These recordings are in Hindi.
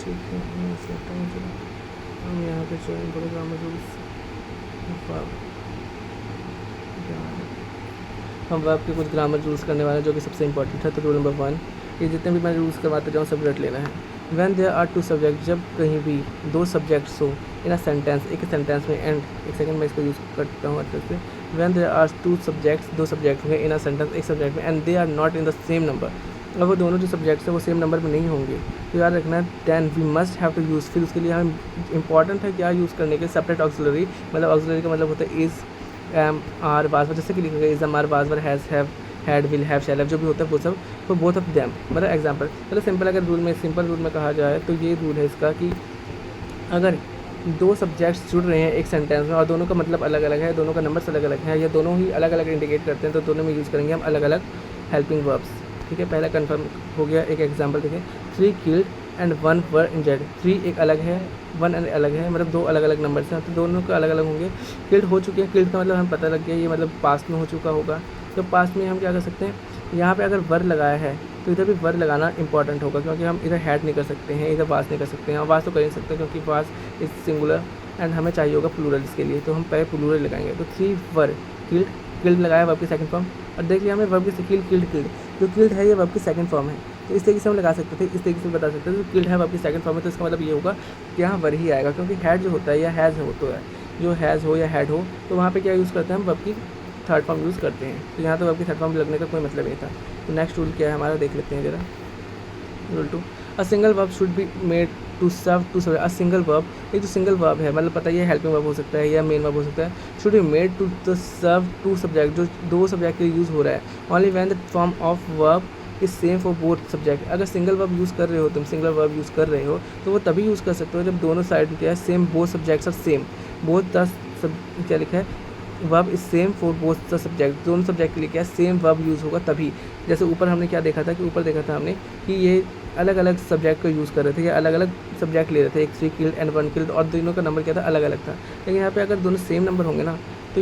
ठीक है, मैं सोचता हूँ चलो हम यहाँ पे ज्वाइन करो ग्रामर रूल्स। हम वर्ब के कुछ ग्रामर रूल्स करने वाले हैं जो कि सबसे इंपॉर्टेंट है। तो रूल नंबर 1, ये जितने भी मैं रूल्स करवाते जाऊँ सब रट लेना है। When there are two subject, जब कहीं भी दो सब्जेक्ट्स हो इन अ सेंटेंस, एक सेंटेंस में एंड, एक सेकंड मैं इसको यूज़ करता हूँ अच्छे से। When there are two subjects, दो सब्जेक्ट होंगे इन अ सेंटेंस, एक सब्जेक्ट में, and they are not in the same number, अब वो दोनों जो सब्जेक्ट्स हैं वो सेम नंबर में नहीं होंगे, तो याद रखना है then we must have to use. फिर उसके लिए हमें इंपॉर्टेंट है क्या यूज़ करने के, सेपरेट ऑक्सिलरी। मतलब ऑक्सिलरी का मतलब होता है इज़, एम, आर, बाजवर, जैसे कि लिखा गया is, am, are, was were, has, have, had, will, have, shall have, जो भी होता है वो सब, तो बोथ ऑफ देम। मतलब एग्जाम्पल, मतलब सिंपल अगर रूल में, सिंपल रूल में कहा जाए तो ये रूल है इसका कि अगर दो सब्जेक्ट्स जुड़ रहे हैं एक सेंटेंस में और दोनों का मतलब अलग अलग है, दोनों का नंबर्स अलग अलग है, या दोनों ही अलग अलग इंडिकेट करते हैं, तो दोनों में यूज़ करेंगे हम अलग अलग हेल्पिंग वर्ब्स। ठीक है, पहला कंफर्म हो गया। एक एग्जांपल देखें, 3 किल्ड एंड 1 वर इंजर्ड। 3 एक अलग है, 1 अलग है, मतलब दो अलग अलग नंबर्स हैं, तो दोनों का अलग अलग होंगे। किल्ड हो चुके हैं, किल्ड का मतलब हमें पता लग गया ये मतलब पास्ट में हो चुका होगा। तो पास्ट में हम क्या कर सकते हैं, यहाँ पे अगर वर लगाया है तो इधर भी वर लगाना इंपॉर्टेंट होगा, क्योंकि हम इधर हैड नहीं कर सकते हैं, इधर वास नहीं कर सकते हैं। वास तो कर नहीं सकते क्योंकि वास इज सिंगुलर एंड हमें चाहिए होगा प्लूरल इसके लिए, तो हम पहले प्लूरल लगाएंगे। तो 3 वर किल्ड, किल्ड लगाया वर्ब की सेकंड फॉर्म, और देख लिया हमें वर्ब की किल्ड, किल्ड, किल्ड, जो किल्ड है ये वर्ब की सेकंड फॉर्म है। तो इस तरीके से हम लगा सकते थे, इस तरीके से बता सकते थे, तो किल्ड है वर्ब की सेकंड फॉर्म है, तो इसका मतलब ये होगा कि यहाँ वर ही आएगा, क्योंकि हैड जो होता है या हैज़ हो तो है, जो हैज़ हो या हैड हो, तो वहाँ पे क्या यूज़ करते हैं हम वर्ब की थर्ड फॉर्म यूज़ करते हैं। तो यहाँ तो वर्ब की थर्ड फॉर्म लगने का कोई मतलब नहीं था। तो नेक्स्ट रूल क्या है हमारा, देख लेते हैं जरा। Rule 2, a single verb should be made to serve two subject. A single verb, एक जो सिंगल वर्ब है, मतलब पता है ये हेल्पिंग वर्ब हो सकता है या मेन वर्ब हो सकता है, should be made to the serve two subject, जो दो सब्जेक्ट के लिए यूज़ हो रहा है। Only when the form of verb is same for both subject. अगर सिंगल वर्ब यूज़ कर रहे हो, तुम सिंगल वर्ब यूज़ कर रहे हो, तो वो तभी यूज़ कर सकते हो जब दोनों साइड क्या है same, both subjects are same, both the क्या लिखा है, verb is same for both the subject, दोनों सब्जेक्ट के लिए क्या है सेम वर्ब यूज़ होगा तभी। जैसे ऊपर हमने क्या देखा था कि ऊपर देखा था हमने कि ये अलग अलग सब्जेक्ट को यूज़ कर रहे थे या अलग अलग सब्जेक्ट ले रहे थे, एक 3 किल्ड एंड 1 किल्ड, और दोनों का नंबर क्या था अलग अलग था। लेकिन यहाँ पे अगर दोनों सेम नंबर होंगे ना, तो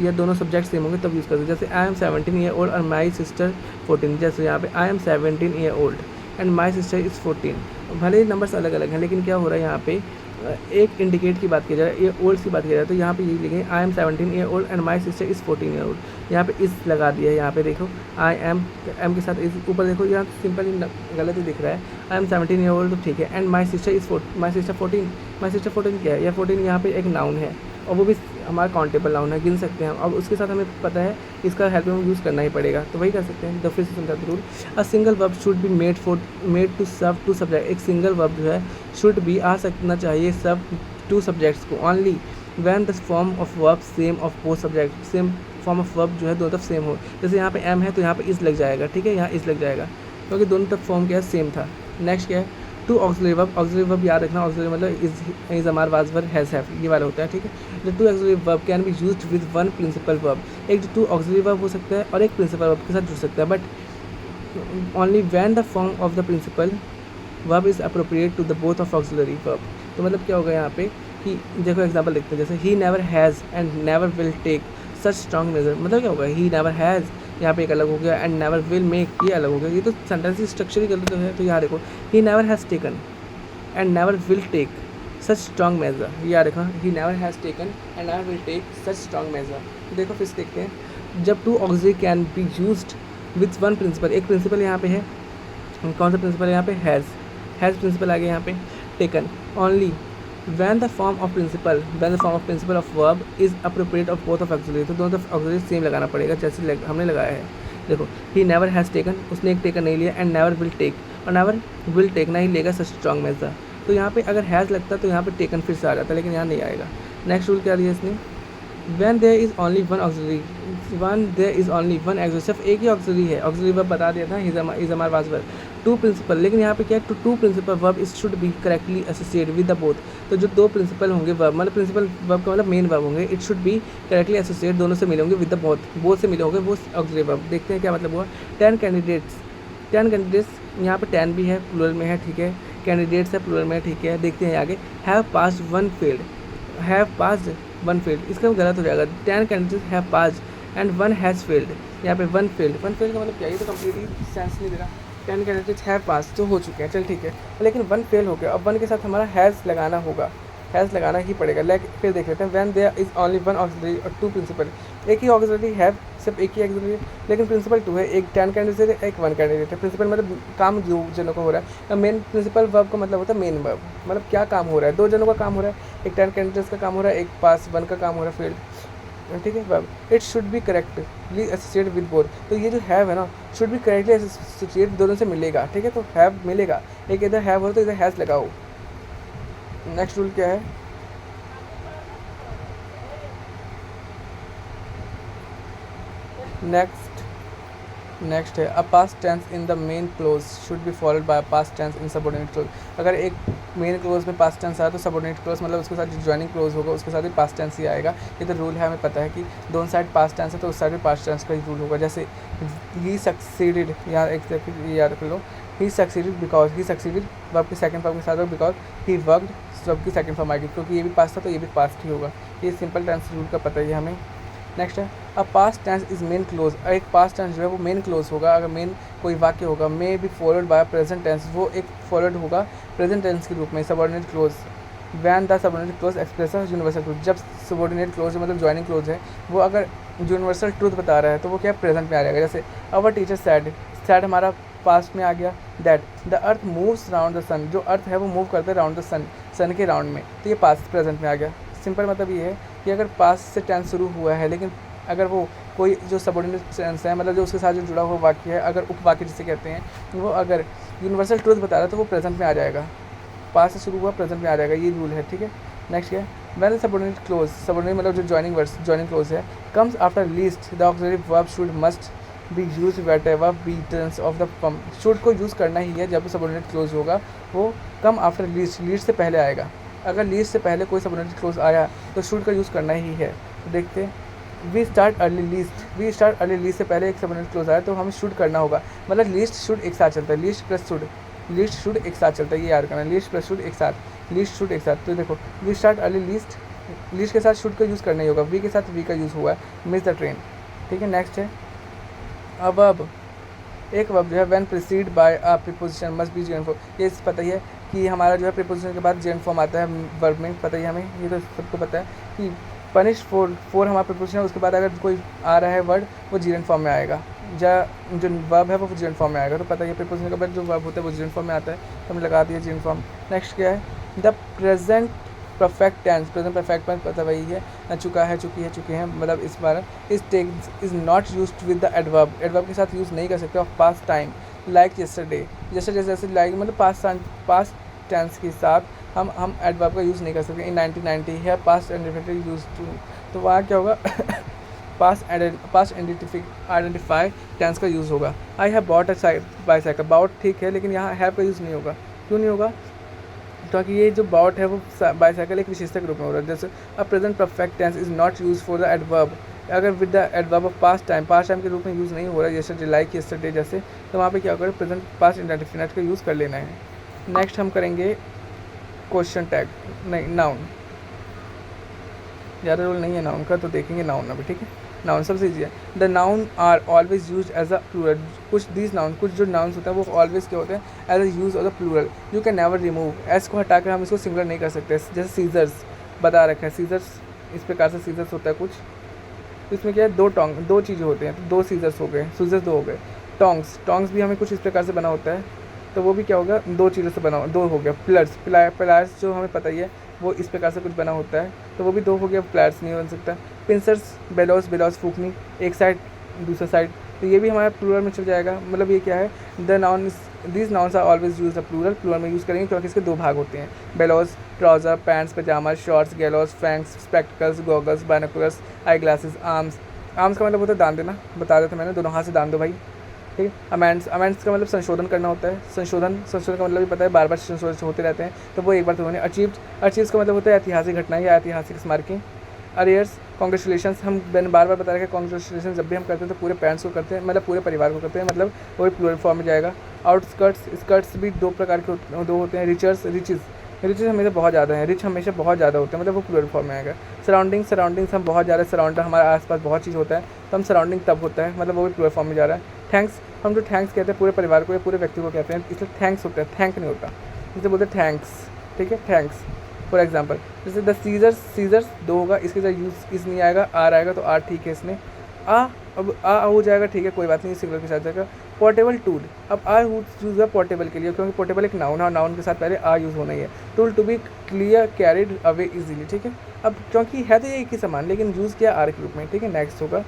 ये दोनों सब्जेक्ट सेम होंगे तब यूज़ करते। जैसे आई एम 17 ईयर ओल्ड और माई सिस्टर 14, जैसे यहाँ पे I am 17 year old and my sister is 14। भले ही नंबर्स अलग अलग हैं, लेकिन क्या हो रहा है यहाँ पे एक इंडिकेट की बात की जाए, ये ओल्ड की बात की जाए, तो यहाँ पे ये लिखेंगे I am 17 year old and my sister is 14 year old. यहाँ पे इस लगा दिया है, यहाँ पे देखो आई एम, एम के साथ इस, ऊपर देखो यहाँ सिंपल गलत ही दिख रहा है, आई एम 17 ईयर ओल्ड तो ठीक है, and my sister is my sister 14, my sister 14 क्या है, या 14 यहाँ पे एक नाउन है, और वो भी हमारा काउंटेबल नाउन है, गिन सकते हैं हम। अब उसके साथ हमें पता है इसका हेल्प में यूज़ करना ही पड़ेगा, तो वही कर सकते हैं। तो फिर से समझाते rule, a single verb should be made to serve two subject. एक सिंगल वर्ब जो है शुड बी आ सकना चाहिए सब टू सब्जेक्ट्स को, only when the form of verb same of both subject, same form of verb जो है दोनों तरफ सेम हो। जैसे यहाँ पे एम है तो यहाँ पे इस लग जाएगा, ठीक है, यहाँ इस लग जाएगा, क्योंकि दोनों तरफ फॉर्म क्या है सेम था। नेक्स्ट क्या है, two auxiliary verb. Auxiliary verb याद रखना, ऑक्सिलरी मतलब is am are was were has have, ये वाला होता है, ठीक है। The two auxiliary verb can be used with one principal verb. एक जो टू ऑक्सिलरी वर्ब हो सकता है और एक प्रिंसिपल वर्ब के साथ जुड़ सकता है, but only when the form of the principal verb is appropriate to the both of auxiliary verb. तो मतलब क्या होगा यहाँ पे कि देखो एग्जांपल देखते हैं, जैसे he never has and never will take such strong measure. मतलब क्या होगा, ही नेवर हैज़ यहाँ पे एक अलग हो गया, एंड नेवर विल मेक ये अलग हो गया, ये तो सेंटेंस की स्ट्रक्चर ही गलत है। तो यहाँ देखो, he never has taken and never will take such strong measure, ये याद रखना, he never has taken and never will take such strong measure. तो देखो फिर से देखते हैं, जब two auxiliary can be used with one principal, एक प्रिंसिपल यहाँ पे है, कौन सा प्रिंसिपल है यहाँ पे, हैज़ प्रिंसिपल आ गया यहाँ पे, taken only when the form of principle of verb is appropriate of both of auxiliary। तो दोनों तरफ auxiliary सेम लगाना पड़ेगा जैसे हमने लगाया है। देखो, he never has taken, उसने एक टेकन नहीं लिया, and never will take, और never will take ना ही लेगा such strong measure। तो यहाँ पे अगर हैज़ लगता तो यहाँ पे टेकन फिर से आ जाता, लेकिन यहाँ नहीं आएगा। नेक्स्ट रूल क्या दिया इसने, when there is only one auxiliary, सिर्फ एक ही ऑक्सिलरी है, ऑक्सिलरी वर्ब बता दिया था, is am are was were, two principal, लेकिन यहाँ पे क्या है, two principal verb is should be correctly associate with the both. तो जो दो प्रिंसिपल होंगे वर्ब, मतलब प्रिंसिपल वर्ब का मतलब मेन वर्ब होंगे, it should be correctly associate, दोनों से मिले होंगे, विद द बोथ से मिले होंगे वो ऑक्सिलरी वर्ब। देखते हैं क्या मतलब हुआ। 10 कैंडिडेट्स, यहाँ पे 10 भी है, प्लूरल में है, ठीक है, कैंडिडेट्स है, प्लूरल में है, ठीक है। देखते हैं आगे, have passed one failed, have passed one failed, इसका गलत हो जाएगा, 10 candidates have passed and one has failed. यहाँ पे वन फेल्ड का मतलब क्या, ये तो कम्प्लीटली सेंस नहीं दे रहा। 10 कैंडिडेट्स हैव पास, जो हो चुके हैं, चल ठीक है, लेकिन 1 फेल हो गया। अब 1 के साथ हमारा हैज़ लगाना होगा, हैज़ लगाना ही पड़ेगा। फिर देख लेते हैं, when there is only 1 auxiliary और 2 प्रिंसिपल। एक ही ऑक्सिलरी हैव, सिर्फ एक ही ऑक्सिलरी, लेकिन प्रिंसिपल 2 है। एक 10 कैंडिडेट है, एक 1 कैंडिडेट है। प्रिंसिपल मतलब काम जो जनों को हो रहा है। मेन प्रिंसिपल वर्ब का मतलब होता है मेन वर्ब, मतलब क्या काम हो रहा है, 2 जनों का काम हो रहा है। एक 10 कैंडिडेट्स का काम हो रहा है, एक पास 1 का काम हो रहा है, फेल्ड, ठीक है। Verb it should be correctly associate with both. तो ये जो हैव है ना, शुड बी करेक्टली एसोसिएट दोनों से मिलेगा, ठीक है। तो हैव मिलेगा, एक इधर हैव हो तो इधर हैज़ लगाओ। नेक्स्ट रूल क्या है, नेक्स्ट है a past tense in the main clause should be followed by past tense in subordinate clause. अगर एक मेन क्लोज में पास्ट टेंस आया तो सबऑर्डिनेट क्लोज मतलब उसके साथ जो ज्वाइनिंग क्लोज होगा उसके साथ ही पास्ट टेंस ही आएगा। ये तो रूल है, हमें पता है कि दोनों साइड पास्ट टेंस है तो उस साइड भी पास्ट टेंस का ही रूल होगा। जैसे ही सक्सीडेड, यहाँ एक याद रख लो, he succeeded because he succeeded verb की सेकंड फॉर्म के साथ, बिकॉज ही वर्कड वर्ब की सेकंड फॉर्म आएगी, क्योंकि ये भी पास्ट था तो ये भी पास्ट ही होगा। ये सिंपल टेंस रूल का पता ही है हमें। नेक्स्ट है a past tense is main clause. एक पास्ट टेंस जो है वो मेन क्लोज होगा। अगर मेन कोई वाक्य होगा, may be followed by present tense, वो एक फॉलोड होगा प्रेजेंट टेंस के रूप में। Subordinate clause when the subordinate clause expresses universal truth. जब सबऑर्डिनेट क्लोज मतलब ज्वाइनिंग क्लोज है, वो अगर यूनिवर्सल ट्रूथ बता रहा है तो वो क्या प्रेजेंट में आ जाएगा। जैसे अवर टीचर सैड, सैड हमारा पास्ट में आ गया। That the earth moves round the sun, जो अर्थ है वो मूव करता है राउंड द सन, सन के राउंड में, तो ये पास्ट प्रेजेंट में आ गया। सिंपल मतलब ये है कि अगर पास्ट से टेंस शुरू हुआ है, लेकिन अगर वो कोई जो सबऑर्डिनेट टेंस है, मतलब जो उसके साथ जो जुड़ा हुआ वाक्य है, अगर उपवाक्य जिसे कहते हैं, वो अगर यूनिवर्सल ट्रूथ बता रहा है तो वो प्रेजेंट में आ जाएगा। पास्ट से शुरू हुआ प्रेजेंट में आ जाएगा, ये रूल है, ठीक है। नेक्स्ट क्या है, व्हेन सबऑर्डिनेट क्लोज, सबऑर्डिनेट मतलब जो ज्वाइनिंग वर्ड्स ज्वाइनिंग क्लोज है, comes after lest the auxiliary verb should must be use whatever be tense of the form. Should को यूज़ करना ही है जब सबऑर्डिनेट क्लोज होगा, वो कम आफ्टर लीस्ट, लीस्ट से पहले आएगा। अगर लीस्ट से पहले कोई सबऑर्डिनेट क्लोज आया तो शुड का यूज़ करना ही है। तो देखते हैं, we start early lest, we start early lest से पहले एक सबऑर्डिनेट क्लोज आया तो हमें शुड करना होगा। मतलब लीस्ट शुड एक साथ चलता है, least plus should, least should एक साथ चलता है, ये याद करना, लीस्ट प्लस शुड एक साथ, लीस्ट शुड एक साथ। तो देखो, we start early lest, lest के साथ शुड का यूज़ करना ही होगा, वी के साथ वी का यूज़ हुआ है, मिस द ट्रेन, ठीक है। नेक्स्ट है अब एक वर्ब जो है when preceded by a preposition must be जेन फॉर्म। ये पता ही है कि हमारा जो है प्रीपोजिशन के बाद जेन फॉर्म आता है वर्ब में, पता ही है हमें, ये तो सबको पता है कि पनिश फॉर हमारा प्रीपोजिशन है, उसके बाद अगर कोई आ रहा है वर्ड वो जीरन फॉर्म में आएगा, जो वर्ब है वो जीरन फॉर्म में आएगा। तो पता है प्रीपोजिशन के बाद जो वर्ब होता है वो जीरन फॉर्म में आता है, तो हमने लगा दिया जीरन फॉर्म। नेक्स्ट क्या है, the present perfect tense, present perfect में पता वही है, चुका है, चुकी है, चुके हैं, मतलब इस बार इस tense is not used with the adverb, adverb के साथ यूज़ नहीं कर सकते of past time like yesterday, जैसे लाइक मतलब पास्ट टेंस के साथ हम एडवर्ब का यूज़ नहीं कर सकते। इन 1990 है पास्ट इंडेफिनिट यूज टू, तो वहाँ क्या होगा पास्ट आइडेंटिफाई टेंस का यूज़ होगा। I have bought a bicycle, bought ठीक है, लेकिन यहाँ हैव का यूज़ नहीं होगा। क्यों नहीं होगा, क्योंकि ये जो बाउट है वो बाईसाइकिल एक विशेषता के रूप में हो रहा है। जैसे a present perfect tense is not use for the adverb, अगर with the adverb of past time के रूप में यूज़ नहीं हो रहा है, जैसे लाइक यस्टरडे जैसे, तो वहाँ पे क्या होगा, प्रेजेंट पास्ट इंडेफिनिट का यूज़ कर लेना है। नेक्स्ट हम करेंगे क्वेश्चन टैग, नहीं नाउन, ज़्यादा रोल नहीं है नाउन का, तो देखेंगे नाउन अभी, ठीक है। नाउन सबसे ईजी है, the noun are always use as a plural, कुछ जो नाउन्स होते हैं वो ऑलवेज क्या होते हैं, as a use of the plural, you can never remove, s को हटाकर हम इसको सिंगुलर नहीं कर सकते। जैसे सीजर्स बता रखा है, सीजर्स इस प्रकार से सीजर्स होता है कुछ, इसमें क्या है, दो चीज़ें होते हैं, तो 2 सीजर्स हो गए, सीजर्स 2 हो गए। टोंग्स भी हमें कुछ इस प्रकार से बना होता है, तो वो भी क्या होगा, 2 चीज़ों से बना, 2 हो गया। प्लायर्स जो हमें पता ही है वो इस प्रकार से कुछ बना होता है, तो वो भी 2 हो गया, प्लायर्स नहीं बन सकता। पिंसर्स, बेलॉस फूकनी, एक साइड दूसरा साइड, तो ये भी हमारा प्लूरल में चल जाएगा। मतलब ये क्या है, these nouns are always use the plural में यूज़ करेंगे, क्योंकि इसके 2 भाग होते हैं, bellows trouser, pants, pyjama, shorts, gallows, फैंक्स, spectacles, goggles, binoculars, eye glasses, arms का मतलब होता है दान देना, बता देते मैंने, दोनों हाथ से दान दो भाई, ठीक है। अमेंड्स का मतलब संशोधन करना होता है, संशोधन का मतलब भी पता है, बार बार संशोधन होते रहते हैं, तो वो एक बार तो होने। अचीव्स का मतलब होता है ऐतिहासिक घटना या ऐतिहासिक स्मारकी। अरियर्स, कॉन्ग्रेचुलेशन, हम मैंने बार बार बता रहे हैं, कॉन्ग्रेचुलेशन जब भी हम करते हैं तो पूरे पेरेंट्स को करते हैं, मतलब पूरे परिवार को करते हैं, मतलब वो प्लूरल फॉर्म में जाएगा। स्कर्ट्स भी 2 प्रकार के होते हैं, रिचेस हमेशा बहुत ज़्यादा है, रिच हमेशा बहुत ज़्यादा होते हैं, मतलब वो प्लूरल फॉर्म में आएगा। सराउंडिंग्स हम बहुत ज़्यादा सराउंड, हमारे आसपास बहुत चीज़ होता है, तो हम सराउंडिंग तब होता है, मतलब वो भी प्लूरल फॉर्म में जा रहा है। थैंक्स, हम जो थैंक्स कहते हैं पूरे परिवार को या पूरे व्यक्ति को कहते हैं, इसलिए थैंक्स होता है, थैंक नहीं होता, जैसे बोलते हैं थैंक्स, ठीक है, थैंक्स। फॉर एग्जाम्पल जैसे द सीजर्स, सीजर्स दो होगा, इसके साथ यूज़ इस नहीं आएगा, आर आएगा, तो आर ठीक है इसमें, अब आ हो जाएगा, ठीक है कोई बात नहीं, सिंगुलर के साथ जाएगा। पोर्टेबल टूल, अब आ यूज़ हुआ पोर्टेबल के लिए, क्योंकि पोर्टेबल एक नाउन है और नाउन के साथ पहले आ यूज़ होना ही है। Tool to be clear carried away easily, ठीक है। अब क्योंकि है तो ये एक ही समान, लेकिन यूज़ किया आर के रूप में, ठीक है। नेक्स्ट होगा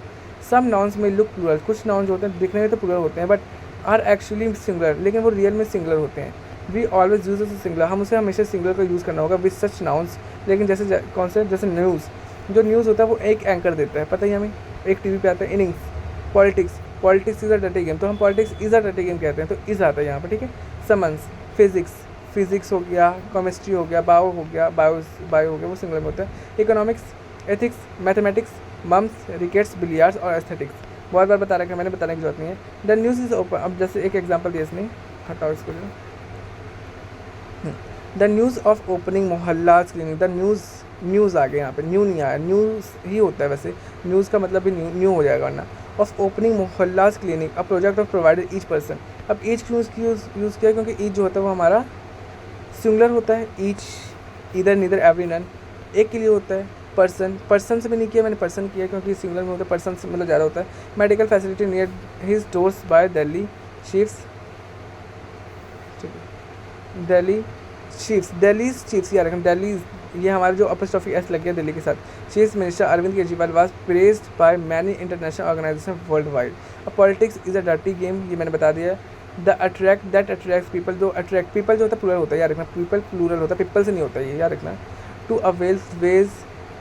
सम नाउन्स में लुक प्लूरल, कुछ नाउन्स होते हैं दिखने में तो प्लूरल होते हैं बट आर एक्चुअली सिंगुलर, लेकिन वो रियल में सिंगुलर होते हैं। वी ऑलवेज यूज सिंगुलर, हम उसे हमेशा सिंगुलर का यूज़ करना होगा विद सच नाउन्स। लेकिन जैसे कौन से, जैसे न्यूज़, जो न्यूज़ होता है वो एक एंकर देता है, पता ही हमें, एक टीवी पे आता है। Innings, politics, politics is a dirty game, तो हम politics is a dirty game कहते हैं, तो इज़ आता है यहाँ पर, ठीक है। समन्स, फिजिक्स, फिजिक्स हो गया, केमिस्ट्री हो गया, बायो हो गया, बायो हो गया, वो सिंगुलर में होता है। Economics, ethics, mathematics, mumps, rickets, billiards और एस्थेटिक्स, बहुत बार बता रखा है मैंने, बताने की जरूरत नहीं है। द न्यूज़ इज ओपन, अब जैसे एक एग्जांपल दिया इसने, हटाओ इसको जो, the news of opening Mohalla's clinic, the news आ गया यहाँ पे, न्यू नहीं आया, न्यूज़ ही होता है वैसे, न्यूज़ का मतलब भी न्यू हो जाएगा वरना। Of opening Mohalla's clinic, a project of provided each person, अब ईच क्यों यूज़ किया, क्योंकि ईच जो होता है वो हमारा सिंगुलर होता है, ईच, इधर नीदर एवरी नन, एक के लिए होता है। पर्सन से भी नहीं किया मैंने, पर्सन किया क्योंकि सिंगुलर में होता है, पर्सन से मतलब ज़्यादा होता है। Medical facility near his doors by Delhi chiefs, Delhi chiefs याद रखें, दिल्ली, ये हमारा जो अपॉस्ट्रोफी एस लग गया दिल्ली के साथ। Chief minister Arvind Kejriwal was praised by many international organisation world wide. अब politics is a dirty game, ये मैंने बता दिया है। The attract that attracts people, जो अट्रैक्ट, पीपल जो होता है प्लूरल होता है, याद रखना, पीपल प्लूरल होता है, पीपल से नहीं होता ये, याद रखना। To avail ways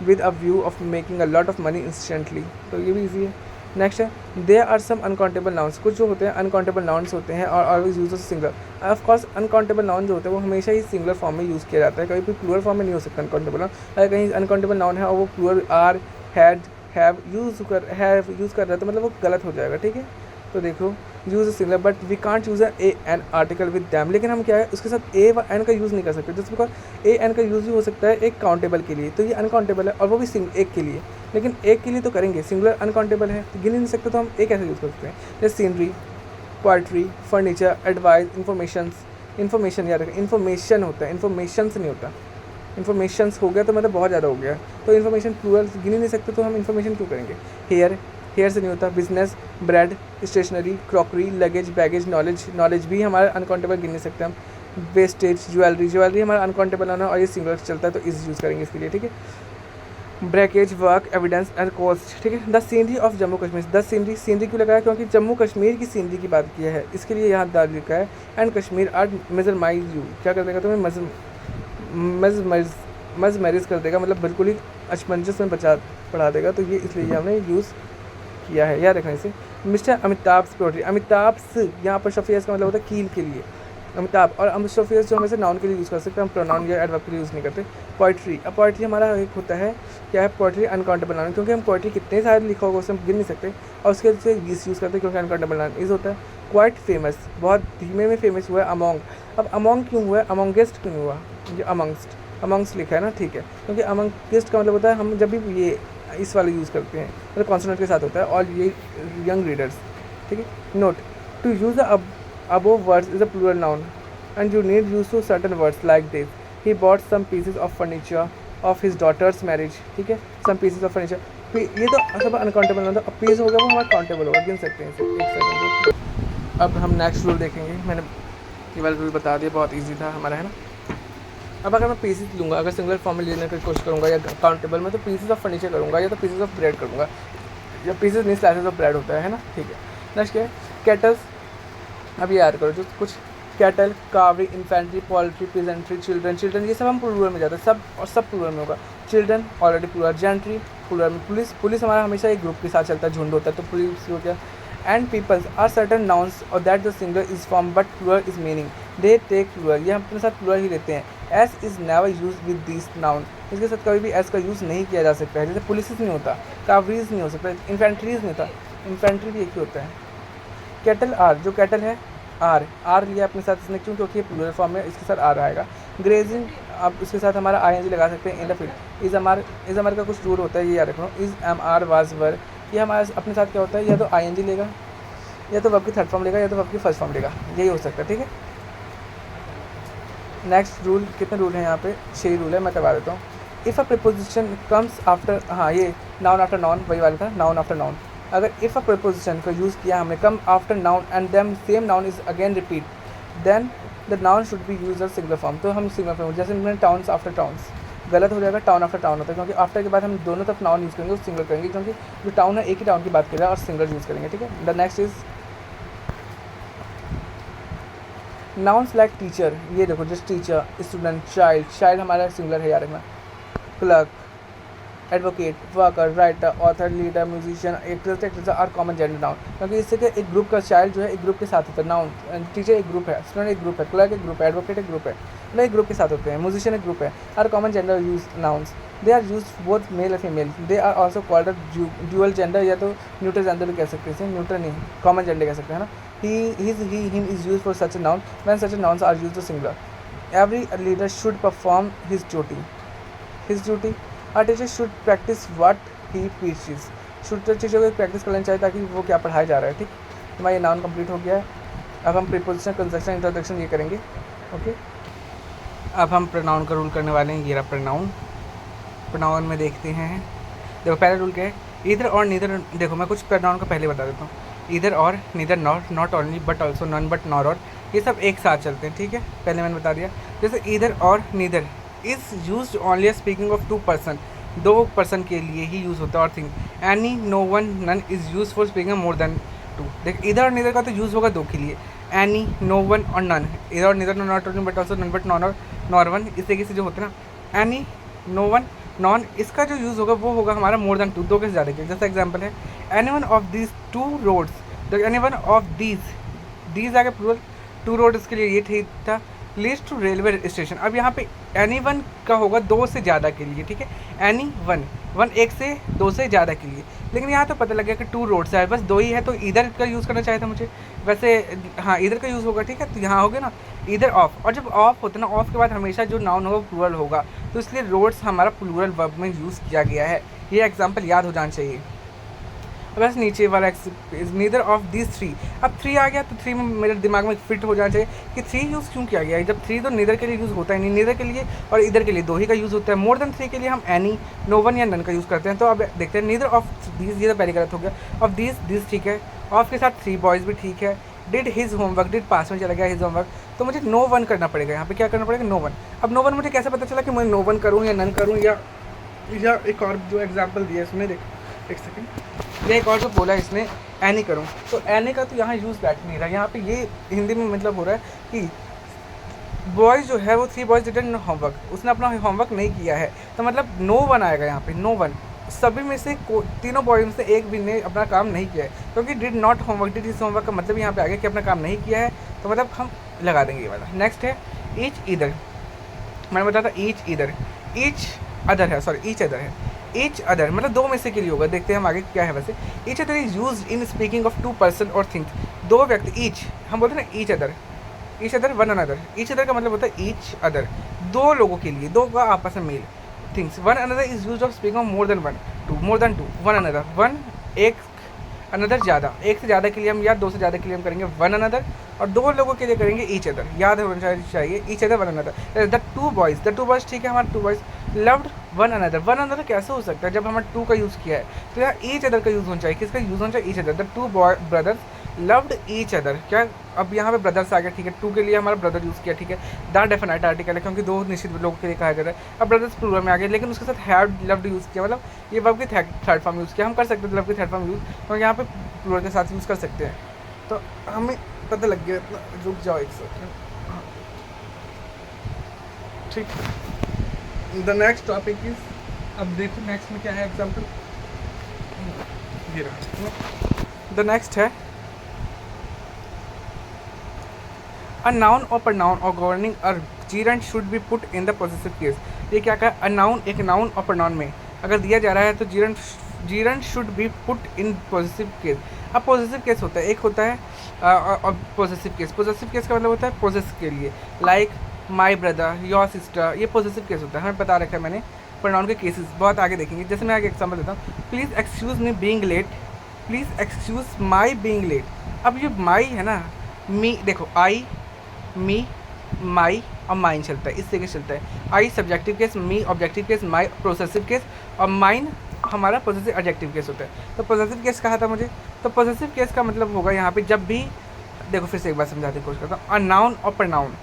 with a view of making a lot of money instantly, तो ये भी ईजी है। नेक्स्ट है there are some uncountable nouns, कुछ जो होते हैं अनकाउंटेबल नाउन्स होते हैं और always use singular. Of course uncountable noun जो होते हैं वो हमेशा ही सिंगुलर फॉर्म में यूज़ किया जाता है, कभी भी प्लूरल फॉर्म में नहीं हो सकता अनकाउंटेबल नाउन। अगर कहीं अनकाउंटेबल नाउन है और वो plural are, had, have use कर रहा है तो मतलब वो गलत हो जाएगा, ठीक है। तो देखो use singular but we can't use a an article with them, लेकिन हम क्या है उसके साथ ए व एन का यूज़ नहीं कर सकते, जस्ट बिकॉज ए एन का यूज़ भी हो सकता है एक काउंटेबल के लिए, तो ये अनकाउंटेबल है और वो भी एक के लिए, लेकिन एक के लिए तो करेंगे, सिंगुलर अनकाउंटेबल है तो गिन ही नहीं सकते, तो हम एक कैसे यूज़ कर सकते हैं। जैसे scenery, poetry, furniture, advice, information याद रखें, इन्फॉर्मेशन होता है, इन्फॉर्मेशन से नहीं होता, इन्फॉर्मेशंस हो गया तो मतलब बहुत ज़्यादा हो गया, तो इन्फॉर्मेशन प्लूरल गिन ही नहीं सकते, तो हम इन्फॉर्मेशन क्यों करेंगे। हेयर से नहीं होता, business, bread, stationery, crockery, luggage, baggage, knowledge भी हमारा अनकाउंटेबल गिन नहीं सकते हम। वेस्टेज, ज्वेलरी हमारा अनकाउंटेबल होना और ये सिंगुलर चलता है तो इस यूज़ करेंगे इसके लिए, ठीक है। Breakage, work, evidence and cost, ठीक है। The scenery of Jammu Kashmir, the scenery क्यों लगाया, क्योंकि जम्मू कश्मीर की सीनरी की बात किया है, इसके लिए यहाँ दाल लिखा है। एंड कश्मीर आर मेजरमाइज यू, क्या कर देगा तुम्हें, मजमरिज कर देगा, मतलब बिल्कुल ही अचमंजस में पढ़ा देगा, तो ये इसलिए हमने यूज़ किया है, याद रखना इसे। मिस्टर अमिताभ पोएट्री, अमिताभ यहाँ पर शफियस का मतलब होता है कील के लिए, अमिताभ, और अमिशोफियस जो हमेशा नाउन के लिए यूज़ कर सकते हैं, हम प्रोनाउन या एडवर्ब के लिए यूज़ नहीं करते। पोइट्री, अब पोइट्री हमारा एक होता है क्या है, पोइट्री अनकाउंटेबल नाउन, क्योंकि हम पोइट्री कितने सारे लिखा होगा उसे हम गिन नहीं सकते, और उसके से यूज़ करते हैं क्योंकि अनकाउंटेबल नाउन इज होता है। क्वाइट फेमस, बहुत धीमे में फेमस हुआ है। अमोंग, अब अमोंग क्यों हुआ है, अमोंगेस्ट क्यों हुआ, ये अमंगस्ट लिखा है ना, ठीक है, क्योंकि अमंगेस्ट का मतलब होता है हम जब भी ये इस वाले यूज़ करते हैं मतलब कॉन्सोनेंट के साथ होता है, और ये यंग रीडर्स, ठीक है। Note, to use the above words is a plural noun and you need use to certain words like this. He bought some pieces of furniture of his daughter's marriage, ठीक है, some pieces of furniture, ये तो सब अनकाउंटेबल होता है, अब पीस हो गया वो हमारा काउंटेबल होगा, गिन सकते हैं इसे। एक सेकंड, अब हम नेक्स्ट रूल देखेंगे, मैंने ये वाला रूल बता दिया, बहुत ईजी था हमारा, है ना। अब अगर मैं पीसेस लूँगा, अगर सिंगुलर फॉर्म में लेने की कोशिश करूँगा या काउंटेबल में, तो पीसेस ऑफ फर्नीचर करूँगा या तो पीसेस ऑफ ब्रेड करूँगा, या पीसेस नहीं स्लाइसेस ऑफ ब्रेड होता है ना, ठीक है। नेक्स्ट क्या है, कैटल्स, अब ये याद करो जो कुछ cattle, cavalry, infantry, poultry, peasantry, children, ये सब हम प्लूरल में जाते हैं, सब और सब प्लूरल में होगा। Children already plural, gentry plural में, पुलिस हमारा हमेशा एक ग्रुप के साथ चलता है, झुंड होता है, तो पुलिस हो गया। And peoples are certain nouns और that the singular is form but plural is meaning, they take plural, ये हम अपने साथ प्लूरल ही लेते हैं। S is never use with this noun, इसके साथ कभी भी एस का यूज़ नहीं किया जा सकता है, जैसे पुलिस नहीं होता, कावरीज नहीं हो सकता, इन्फेंट्रीज नहीं होता, इन्फेंट्री भी एक ही होता है। कैटल आर, जो कैटल है आर लिया अपने साथ इसने, क्यों, क्योंकि ये प्लूरल फॉर्म में इसके साथ आर आएगा। ग्रेजिंग, अब उसके साथ हमारा ING लगा सकते हैं। In the field, is am are का कुछ रूल होता है, ये याद रखना, is am are was were, ये हमारे अपने साथ क्या होता है, या तो ING लेगा या तो वर्ब की थर्ड फॉर्म लेगा या तो वर्ब की फर्स्ट फॉर्म लेगा, यही हो सकता है, ठीक है। नेक्स्ट रूल, कितने रूल हैं यहाँ पे, 6 रूल है, मैं करवा देता हूँ। If a preposition comes after, हाँ ये नाउन आफ्टर नाउन वही वाला था, नाउन आफ्टर नाउन। अगर इफ़ अ प्रीपोजिशन को यूज़ किया हमने come after noun and then same noun is again repeat, then the noun should be use a singular form. तो हम सिंगुलर फॉर्म, जैसे मैंने टाउन्स आफ्टर टाउन्स, गलत हो जाएगा, टाउन आफ्टर टाउन होता है, क्योंकि आफ्टर के बाद हम दोनों तरफ नाउन यूज़ करेंगे, सिंगुलर करेंगे, क्योंकि जो टाउन है एक ही टाउन की बात कर रहा है और सिंगुलर यूज़ करेंगे, ठीक है। The next is nouns like teacher, ये देखो just teacher, student, child, child हमारा सिंगुलर है यार रखना, clerk, advocate, worker, writer, author, leader, musician, actress, actress are common gender noun, क्योंकि इससे क्या एक ग्रुप का चाइल्ड जो है एक ग्रुप के साथ होता है, नाउन टीचर एक ग्रुप है, स्टूडेंट एक ग्रुप है, क्लर्क एक ग्रुप है, एडवोकेट एक ग्रुप है, मतलब एक ग्रुप के साथ होते हैं, म्यूजिशियन एक ग्रुप है, are common gender use nouns, they are use both male और female, they are also called dual gender, या तो न्यूट्रल जेंडर भी कह सकते हैं, न्यूट्रल नहीं कॉमन जेंडर कह सकते हैं ना। He, his, he, him is use for such a noun when such a nouns are use to singular. Every leader should perform his duty, a teacher should practice what he preaches, teacher को प्रैक्टिस कर लेना चाहिए ताकि वो क्या पढ़ाया जा रहा है, ठीक। हमारा ये नाउन कंप्लीट हो गया है। अब हम प्रीपोजिशन, कंजंक्शन, इंट्रोडक्शन ये करेंगे, ओके। अब हम प्रोनाउन का रूल करने वाले हैं। ये रहा प्रोनाउन में देखते हैं। देखो पहला रूल क्या है, इधर और नीदर। देखो मैं कुछ प्रोनाउन का पहले बता देता हूँ, इधर और, neither, not, not only, but also, none but, nor और, ये सब एक साथ चलते हैं, ठीक है। पहले मैंने बता दिया, जैसे इधर और neither is use only speaking of 2 person, 2 person के लिए ही यूज़ होता है, और thing any, no one, none is use for speaking more than 2। देख इधर और नीदर का तो यूज़ होगा 2 के लिए, एनी, नो वन और नन, इधर और neither, not only, but also, none but, none और, नॉर वन, इस तरीके से जो होते हैं ना, एनी, नो वन, नॉन, इसका जो यूज़ होगा वो होगा हमारा मोर देन 2, 2 के ज़्यादा के। जैसा एग्जाम्पल है, any one of these 2 roads, तो एनी वन ऑफ दीज आगे प्लूरल, 2 रोड्स के लिए ये ठीक था, लीड्स टू रेलवे स्टेशन। अब यहाँ पे एनी वन का होगा 2 से ज़्यादा के लिए, ठीक है। एनी वन, एक से 2 से ज़्यादा के लिए, लेकिन यहाँ तो पता लग गया कि 2 रोड्स है, बस 2 ही है, तो इधर का यूज़ करना चाहिए था मुझे। वैसे हाँ इधर का यूज़ होगा, ठीक है। तो यहाँ हो गया ना इधर ऑफ, और जब ऑफ होता है ना, ऑफ के बाद हमेशा जो नाउन होगा प्लूरल होगा, तो इसलिए रोड्स हमारा प्लूरल वर्ब में यूज़ किया गया है। ये एग्जाम्पल याद हो जाना चाहिए। बस नीचे वाला इज नीदर ऑफ दिस 3। अब 3 आ गया तो 3 में मेरे दिमाग में फिट हो जाना चाहिए कि 3 यूज़ क्यों किया गया है। जब 3 तो नीदर के लिए यूज़ होता है नहीं, नीदर के लिए और इधर के लिए 2 ही का यूज़ होता है। मोर देन 3 के लिए हम एनी, नो वन या नन का यूज़ करते हैं। तो अब देखते हैं, नीदर ऑफ दीज, ये तो पहले गलत हो गया, ऑफ दीज ठीक है, ऑफ के साथ 3 बॉयज़ भी ठीक है, डिड हिज होमवर्क, डिड पास में चला गया हिज होमवर्क, तो मुझे नो वन करना पड़ेगा। यहाँ पे क्या करना पड़ेगा, नो वन। अब नो वन मुझे कैसे पता चला कि मैं नो वन करूँ या नन करूँ, या एक और जो एग्जाम्पल दिया इसमें, देख एक सेकेंड, ये एक और जो बोला इसने एनी करूँ, तो एनी का तो यहाँ यूज़ बैठ नहीं रहा। यहाँ पे ये हिंदी में मतलब हो रहा है कि बॉयज़ जो है वो 3 बॉयज़ डिडंट होमवर्क, उसने अपना होमवर्क नहीं किया है, तो मतलब नो वन आएगा यहाँ पे, नो वन। सभी में से तीनों बॉयज़ में से एक भी ने अपना काम नहीं किया है, क्योंकि did not homework, did his homework का मतलब यहाँ पे आ गया कि अपना काम नहीं किया है, तो मतलब हम लगा देंगे ये वाला। नेक्स्ट है ईच ईदर, मैंने बताया था ईच ईदर, ईच अदर है, सॉरी ईच अदर है, ईच अदर मतलब 2 में से के लिए होगा। देखते हैं हम आगे क्या है। वैसे each other is used in speaking of 2 person और थिंग्स, 2 व्यक्ति, ईच हम बोलते हैं ना each other one another. Each other का मतलब होता है ईच अदर, 2 लोगों के लिए, 2 का आपस में मेल। Things, one another is used of speaking of more than 1, 2, more than 2, one another, one एक, अनदर ज़्यादा, एक से ज़्यादा के लिए हम, या 2 से ज़्यादा के लिए हम करेंगे वन अनदर, और 2 लोगों के लिए करेंगे ईच अदर। याद होना चाहिए each other one another. The two boys ठीक है, हमारे 2 बॉयज़ लव्ड वन अनदर कैसे हो सकता है जब हमने 2 का यूज़ किया है, तो यहाँ ईच अदर का यूज़ होना चाहिए। किसका यूज़ होना चाहिए, each other. The 2 brothers loved each other, क्या अब यहाँ पे ब्रदर्स आ गया, ठीक है। 2 के लिए हमारा ब्रदर यूज़ किया, ठीक है। द डेफिनेट आर्टिकल है, क्योंकि 2 निश्चित लोगों के लिए कहा जा रहा है। अब ब्रदर्स प्लूरल में आ गया, लेकिन उसके साथ हैव लव्ड यूज़ किया, मतलब ये वर्ब की थर्ड फॉर्म यूज़ किया। हम कर सकते हैं लव की थर्ड फॉर्म यूज़, क्योंकि यहाँ पे प्लूरल के साथ यूज़ कर सकते हैं। तो हमें पता लग गया, इतना रुक जाओ एक सेकंड, ठीक। द नेक्स्ट टॉपिक इज, अब देखो नेक्स्ट में क्या है एग्जाम्पल, ये रहा। द नेक्स्ट है अ नाउन और pronoun और governing a gerund should be put in the positive case. ये क्या कहा, अ नाउन, एक नाउन और pronoun में अगर दिया जा रहा है तो gerund should be put in positive case. अब पॉजिटिव केस होता है, एक होता है पॉजिटिव केस का मतलब होता है पोजेस के लिए, like my brother, your sister, ये पॉजिटिव केस होता है। हमें पता रखा है मैंने, प्रोनाउन के केसेस बहुत आगे देखेंगे। जैसे मैं आगे एग्जाम्पल देता हूँ, please excuse me being late, please excuse my being late. अब ये माई है ना, मी देखो, आई, मी, माई और माइन चलता है, इस तरीके से चलता है। आई सब्जेक्टिव केस, मी ऑब्जेक्टिव केस, माई प्रोसेसिव केस और माइन हमारा पॉजिटिव एडजेक्टिव केस होता है। तो पॉजिटिव केस कहा था मुझे, तो पॉजिटिव केस का मतलब होगा यहाँ पे जब भी, देखो फिर से एक बार समझाने की कोशिश करता हूँ। अ नाउन और pronoun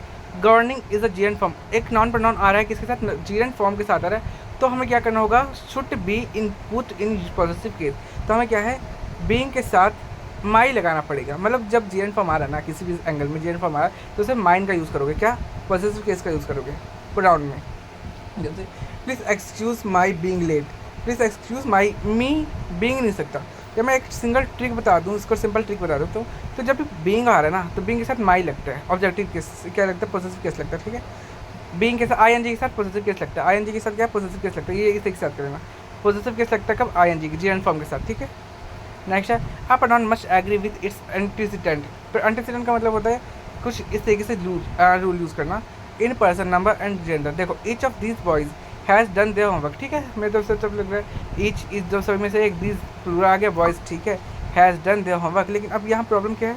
governing is a GN form, एक नॉन प्रनाउन आ रहा है किसके साथ, जीएन फॉर्म के साथ आ रहा है, तो हमें क्या करना होगा, should be input in positive case. तो हमें क्या है, बीइंग के साथ माई लगाना पड़ेगा। मतलब जब जीएन फॉर्म आ रहा है ना, किसी भी एंगल में जीएन फॉर्म आ रहा है, तो उसे माइन का यूज़ करोगे, क्या पॉजिटिव केस का यूज़ करोगे प्रोनाउन में। जैसे please excuse my being late, please excuse my, me being नहीं सकता। जब मैं एक सिंगल ट्रिक बता दूँ, इसको सिंपल ट्रिक बता दूँ, तो जब भी बीइंग आ रहा है ना, तो बीइंग के साथ माई लगता है, ऑब्जेक्टिव केस क्या लगता है, पॉजिटिव केस लगता है, ठीक है। बीइंग के साथ आईएनजी के साथ पॉजिटिव केस लगता है, आईएनजी के साथ क्या पॉजिटिव केस लगता है, ये इसी के साथ करना। पॉजिटिव केस लगता है कब, आईएनजी की जीएन फॉर्म के साथ, ठीक है। नेक्स्ट है, a pronoun must agree with its antecedent. तो एंटीसीडेंट का मतलब होता है कुछ इस तरीके से रूल यूज़ करना। In person, number and gender. देखो each of these boys has done their homework, ठीक है, मेरे तरफ से सब लग रहा है ईच इस दो सभी में से एक दीज प्लूरल आ गया, बॉयज़, ठीक है, हैज़ डन देयर होमवर्क। लेकिन अब यहाँ प्रॉब्लम क्या है,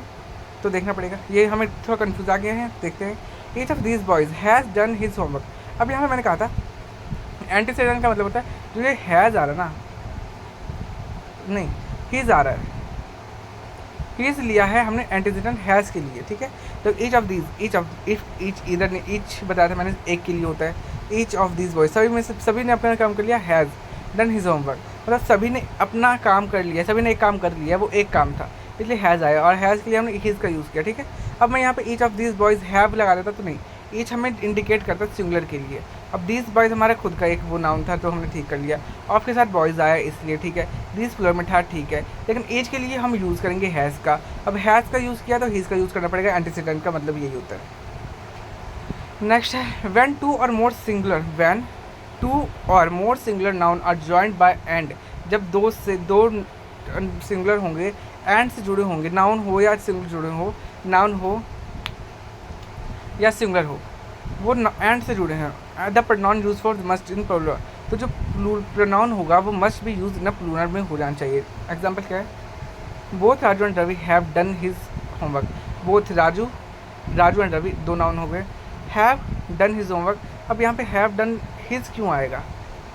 तो देखना पड़ेगा, ये हमें थोड़ा कन्फ्यूज आ गए हैं, देखते हैं। Each of these boys has done his homework. अब यहाँ पर मैंने कहा था एंटीसीडेंट का मतलब होता है जो ये हैज़ आ रहा है ना, नहीं हीज़ आ रहा है, हीज़ लिया है हमने एंटीसीडेंट हैज़ के लिए, ठीक है। तो ईच ऑफ दीज, ईच इधर ने ईच बताया था मैंने, एक के लिए होता है। ईच ऑफ दीज बॉयज, सभी में से सभी ने अपना काम कर लिया, हैज़ डन हिज होमवर्क, मतलब सभी ने अपना काम कर लिया, सभी ने एक काम कर लिया, वो एक काम था, इसलिए हैज़ आया, और हैज़ के लिए हमने हीज़ का यूज़ किया, ठीक है। अब मैं यहाँ पे each of these boys have लगा देता तो नहीं, ईच हमें इंडिकेट करता है सिंगुलर के लिए। अब दीज बॉयज़ हमारा खुद का एक वो नाउन था, तो हमने ठीक कर लिया, ऑफ के साथ बॉयज़ आया इसलिए, ठीक है। दीज प्लूरल में था, ठीक है, लेकिन ईच के लिए हम यूज़ करेंगे हैज़ का। अब हैज़ का यूज़ किया तो हीज़ का यूज़ करना पड़ेगा, एंटीसीडेंट का मतलब यही होता है। नेक्स्ट है when two or more singular, when two or more singular noun are joined by and, जब दो सिंगुलर होंगे, एंड से जुड़े होंगे, नाउन हो या सिंगुलर जुड़े हो, नाउन हो या सिंगुलर हो, वो एंड से जुड़े हैं। The pronoun use for must in plural, तो जो प्रोनाउन होगा वो मस्ट भी यूज इन प्लूरल में हो जाना चाहिए। एग्जाम्पल क्या है, both Raju and Ravi have done his homework. Both Raju and Ravi दो नाउन हो गए, हैव डन हिज होमवर्क। अब यहाँ पे हैव डन हिज क्यों आएगा,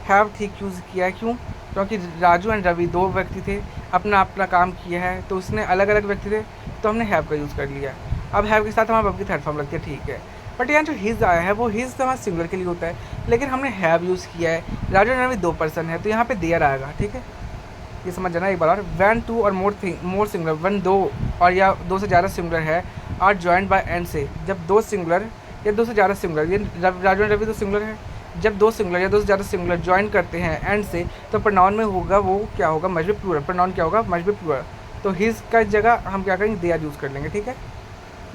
हैव ठीक यूज़ किया है, क्यों, क्योंकि राजू एंड रवि दो व्यक्ति थे, अपना अपना काम किया है, तो उसने अलग अलग व्यक्ति थे, तो हमने हैव का यूज़ कर लिया। अब हैव के साथ हमारे वर्ब की थर्ड फॉर्म लगती है, ठीक है। बट यहाँ जो हिज आया है वो हिज तो हमारा सिंगुलर के लिए होता है, लेकिन हमने हैव यूज़ किया है, राजू एंड रवि दो पर्सन है, तो यहाँ पे देयर आएगा, ठीक है, ये समझ जाना एक बार। और van to or more singular, one दो और या दो से ज़्यादा सिंगुलर है, आर जॉइंड बाय एंड से, जब दो सिंगुलर या दो से ज़्यादा सिंगुलर, ये राजू एंड रवि तो सिंगुलर है, जब दो सिंगुलर या दो से ज़्यादा सिंगुलर ज्वाइन करते हैं एंड से, तो प्रोनाउन में होगा वो क्या होगा, मस्ट बी प्लूरल। प्रोनाउन क्या होगा, मस्ट बी प्लूरल। तो हिज का जगह हम क्या करेंगे, दे आर यूज़ कर लेंगे, ठीक है।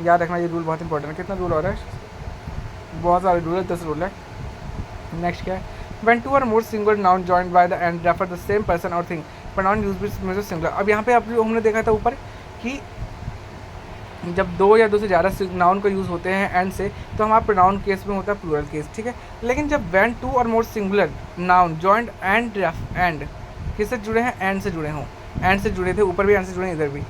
याद रखना ये रूल बहुत इंपॉर्टेंट है। कितना रूल हो रहा है, बहुत सारे रूल है, 10 रूल है। नेक्स्ट क्या है, when two or more singular noun joined by the and refer the same person और thing, pronoun use with singular. अब यहाँ पे हमने देखा था ऊपर कि जब दो या दो से ज़्यादा नाउन का यूज़ होते हैं एंड से, तो हमारा प्रोनाउन केस में होता है प्लूरल केस, ठीक है। लेकिन जब when two or more singular noun joined and किससे जुड़े हैं, एंड से जुड़े हों, एंड से जुड़े थे, ऊपर भी एंड से जुड़े हैं, इधर भी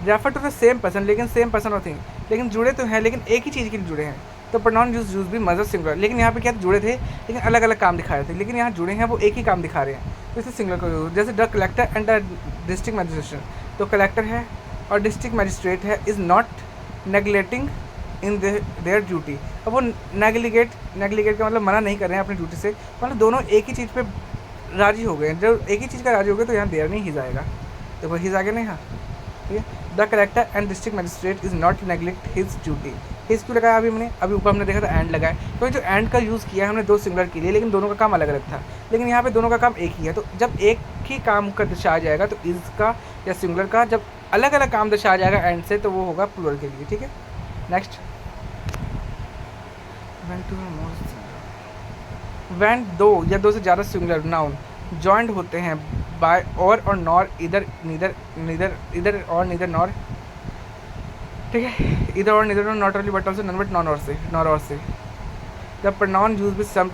refer to the same person, लेकिन सेम पर्सन और थिंग, लेकिन जुड़े तो हैं, लेकिन एक ही चीज़ के लिए जुड़े हैं, तो प्रोनाउन यूज भी मदर सिंगुलर। लेकिन यहाँ पे क्या जुड़े थे, लेकिन अलग अलग काम दिखा रहे थे, लेकिन यहाँ जुड़े हैं वो एक ही काम दिखा रहे हैं, तो इसे सिंगुलर का यूज। जैसे the collector and the district magistrate, तो कलेक्टर है और डिस्ट्रिक्ट मजिस्ट्रेट है, is not neglecting in their duty. अब वो नेगलिगेट का मतलब मना नहीं कर रहे हैं अपनी ड्यूटी से, मतलब दोनों एक ही चीज़ पे राजी हो गए। जब एक ही चीज़ का राजी हो गए तो यहाँ देयर नहीं हिज आएगा, देखो हिज आगे नहीं, हाँ ठीक है। The collector and district magistrate is not neglect his duty, his क्यों लगाया अभी ऊपर हमने देखा था एंड लगाया, तो जो एंड का यूज़ किया है हमने दो सिंगुलर के लिए, लेकिन दोनों का काम अलग अलग था, लेकिन यहाँ पे दोनों का काम एक ही है। तो जब एक ही काम का दर्शाया जाएगा तो इज का या सिंगुलर का, जब अलग अलग काम दर्शाया जाएगा एंड से, तो वो होगा प्लूरल के लिए, ठीक है। नेक्स्ट, व्हेन दो या दो से ज़्यादा सिंगुलर नाउन जॉइंट होते हैं बाय और नॉर, इधर और नीदर नॉर, ठीक है, इधर और neither nor, not only but also none but none और से, the pronoun use with some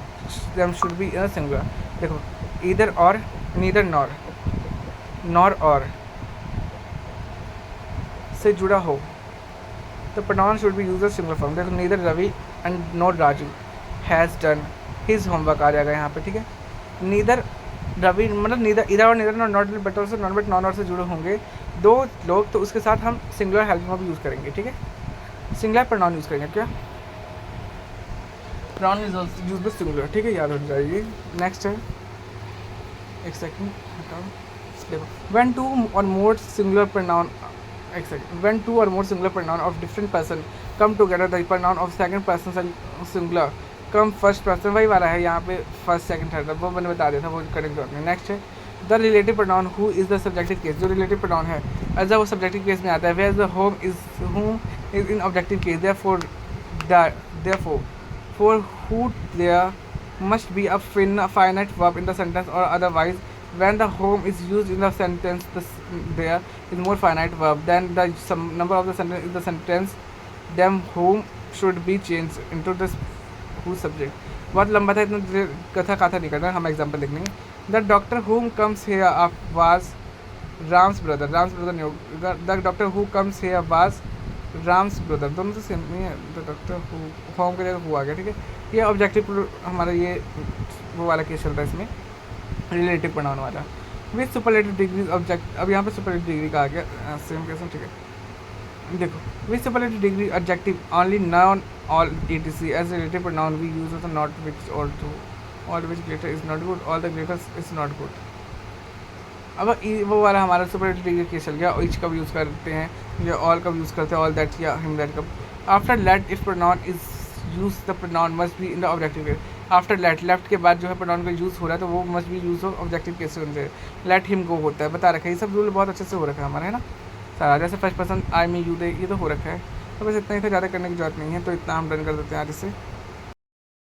them should be in singular. देखो इधर और नीदर नॉर और से जुड़ा हो तो pronoun should be used as singular form. देखो neither Ravi and nor Raju has done his homework आ जाएगा यहाँ पे, ठीक है. neither रवि मतलब नीदर इधर और neither not but also none but none और से जुड़े होंगे दो लोग, तो उसके साथ हम सिंगुलर हेल्पिंग वर्ब यूज़ करेंगे, ठीक है. सिंगुलर प्रोनाउन यूज़ करेंगे. क्या pronoun is also used with singular, ठीक है, याद हो जाएगी. नेक्स्ट है, एक सेकंड हटाओ. देखो when two or more singular pronoun, एक second, when two or more singular pronoun of different person come together the pronoun of second person singular come first person, वही वाला है यहाँ पे फर्स्ट सेकंड थर्ड, वो मैंने बता दिया था, वो करेक्ट जॉब में. नेक्स्ट है the relative pronoun who is the subjective case. जो रिलेटिव प्रोनाउन है एज वो सब्जेक्टिव केस में आता है. Where the whom is who is in objective case. Therefore for who there must be a finite verb in the sentence or otherwise when the home is used in the sentence there is more finite verb then the number of the sentence in the sentence them whom should be changed into this who subject. बहुत लंबा था, इतना कथा नहीं करना, हम एग्जाम्पल देख लेंगे. द डॉक्टर हुम comes here was Ram's brother. Ram's brother नहीं होगा. The doctor who comes here was Ram's brother, दोनों तो सेम नहीं है. द डॉक्टर हु होम के जगह हु आ गया, ठीक है. ये ऑब्जेक्टिव हमारा ये वो वाला केस चल रहा है इसमें, रिलेटिव प्रोनाउन वाला. विद सुपरलेटिव डिग्री ऑब्जेक्ट, अब यहाँ पे सुपरलेटिव डिग्री का आ गया, सेम केस, ठीक है. देखो with superlative degree adjective only non all etc as relative pronoun we use with not which or to all which greater is not good all the greater is not good. अब वो वाला हमारा सुपरलेटिव डिग्री केस चल गया. इच कब यूज़ करते हैं या ऑल कब यूज़ करते हैं, ऑल दैट या हिम दैट कब. After let if pronoun is use the pronoun must be in the objective case. After let के बाद जो है प्रोनाउन का यूज़ हो रहा है तो वो must be use of objective case से. लेट हिम गो होता है, बता रखा है, ये सब रूल बहुत अच्छे से हो रखा है हमारा, है ना सारा. जैसे first person I me you they, ये तो हो रखा है. तो बस इतना ही था, ज़्यादा करने की जरूरत नहीं है, तो इतना हम डन कर देते हैं आज इससे.